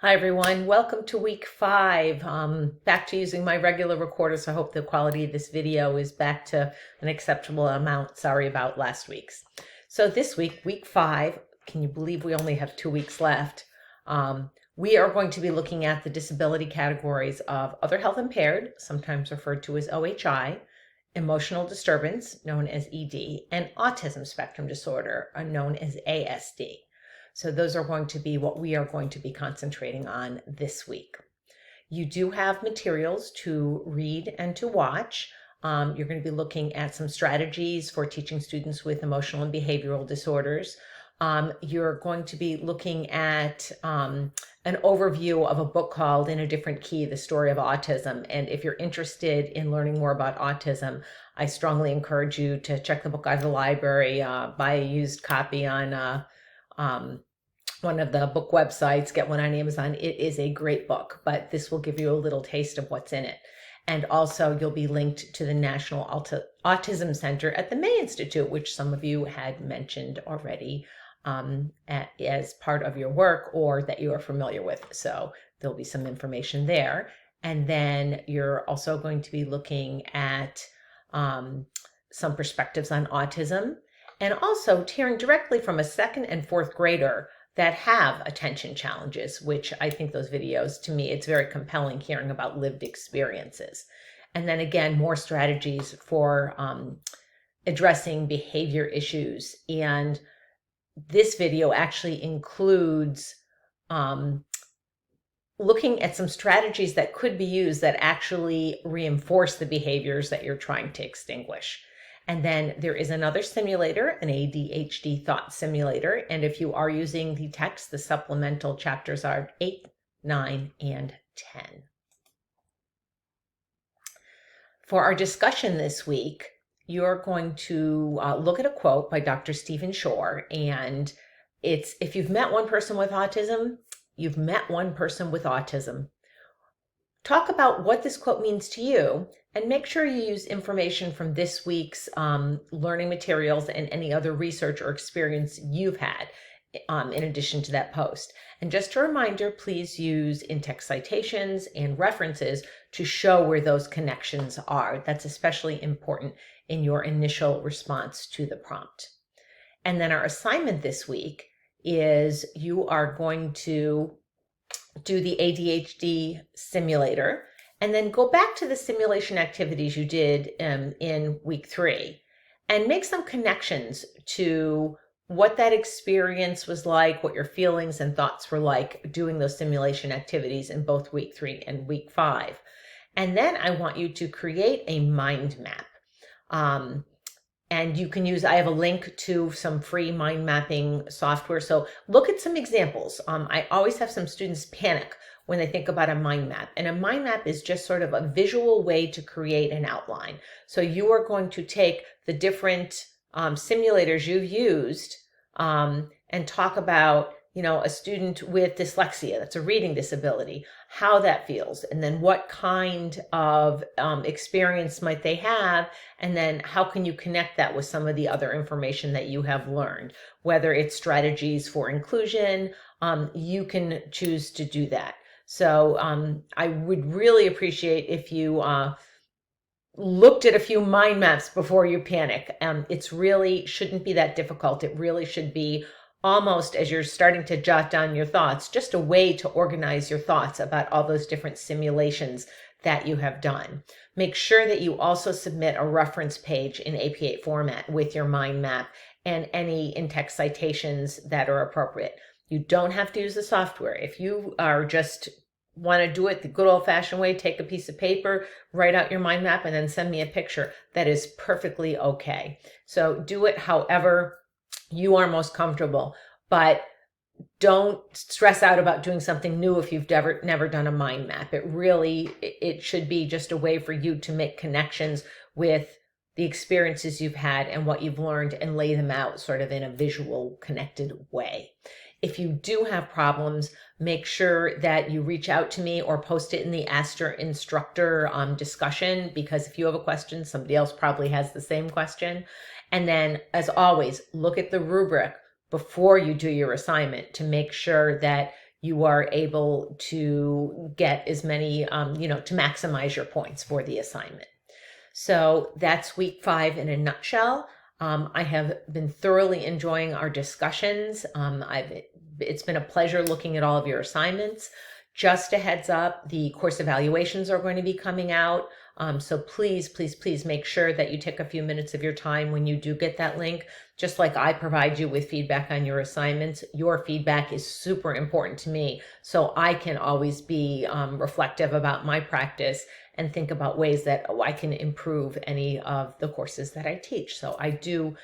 Hi everyone, welcome to week 5. Back to using my regular recorder, so I hope the quality of this video is back to an acceptable amount. Sorry about last week's. So this week, week 5, can you believe we only have 2 weeks left? We are going to be looking at the disability categories of other health impaired, sometimes referred to as OHI, emotional disturbance, known as ED, and autism spectrum disorder, known as ASD. So those are going to be what we are going to be concentrating on this week. You do have materials to read and to watch. You're going to be looking at some strategies for teaching students with emotional and behavioral disorders. You're going to be looking at an overview of a book called In a Different Key, The Story of Autism. And if you're interested in learning more about autism, I strongly encourage you to check the book out of the library, buy a used copy on one of the book websites, get one on Amazon. It is a great book, but this will give you a little taste of what's in it. And also you'll be linked to the National Autism Center at the May Institute, which some of you had mentioned already as part of your work or that you are familiar with. So there'll be some information there. And then you're also going to be looking at some perspectives on autism, and also hearing directly from a 2nd and 4th grader that have attention challenges, which I think those videos, to me, it's very compelling hearing about lived experiences. And then again, more strategies for addressing behavior issues. And this video actually includes looking at some strategies that could be used that actually reinforce the behaviors that you're trying to extinguish. And then there is another simulator, an ADHD thought simulator. And if you are using the text, the supplemental chapters are 8, 9, and 10. For our discussion this week, you're going to look at a quote by Dr. Stephen Shore. And it's, if you've met one person with autism, you've met one person with autism. Talk about what this quote means to you, and make sure you use information from this week's learning materials and any other research or experience you've had in addition to that post. And just a reminder, please use in-text citations and references to show where those connections are. That's especially important in your initial response to the prompt. And then our assignment this week is you are going to do the ADHD simulator, and then go back to the simulation activities you did in week 3 and make some connections to what that experience was like, what your feelings and thoughts were like doing those simulation activities in both week 3 and week 5. And then I want you to create a mind map. And you can use, I have a link to some free mind mapping software. So look at some examples. I always have some students panic when they think about a mind map. And a mind map is just sort of a visual way to create an outline. So you are going to take the different simulators you've used and talk about, a student with dyslexia, that's a reading disability, how that feels, and then what kind of experience might they have, and then how can you connect that with some of the other information that you have learned, whether it's strategies for inclusion, you can choose to do that. So I would really appreciate if you looked at a few mind maps before you panic. It's really shouldn't be that difficult. It really should be almost, as you're starting to jot down your thoughts, just a way to organize your thoughts about all those different simulations that you have done. Make sure that you also submit a reference page in AP8 format with your mind map and any in-text citations that are appropriate. You don't have to use the software. If you are just want to do it the good old-fashioned way, take a piece of paper, write out your mind map, and then send me a picture, that is perfectly okay. So do it however you are most comfortable, but don't stress out about doing something new if you've never done a mind map. It should be just a way for you to make connections with the experiences you've had and what you've learned and lay them out sort of in a visual connected way. If you do have problems, make sure that you reach out to me or post it in the Ask Your Instructor discussion, because if you have a question, somebody else probably has the same question. And then, as always, look at the rubric before you do your assignment to make sure that you are able to get as many, to maximize your points for the assignment. So that's week 5 in a nutshell. I have been thoroughly enjoying our discussions. It's been a pleasure looking at all of your assignments. Just a heads up, the course evaluations are going to be coming out. So please, please, please make sure that you take a few minutes of your time when you do get that link. Just like I provide you with feedback on your assignments, your feedback is super important to me. So I can always be reflective about my practice and think about ways that I can improve any of the courses that I teach. So I do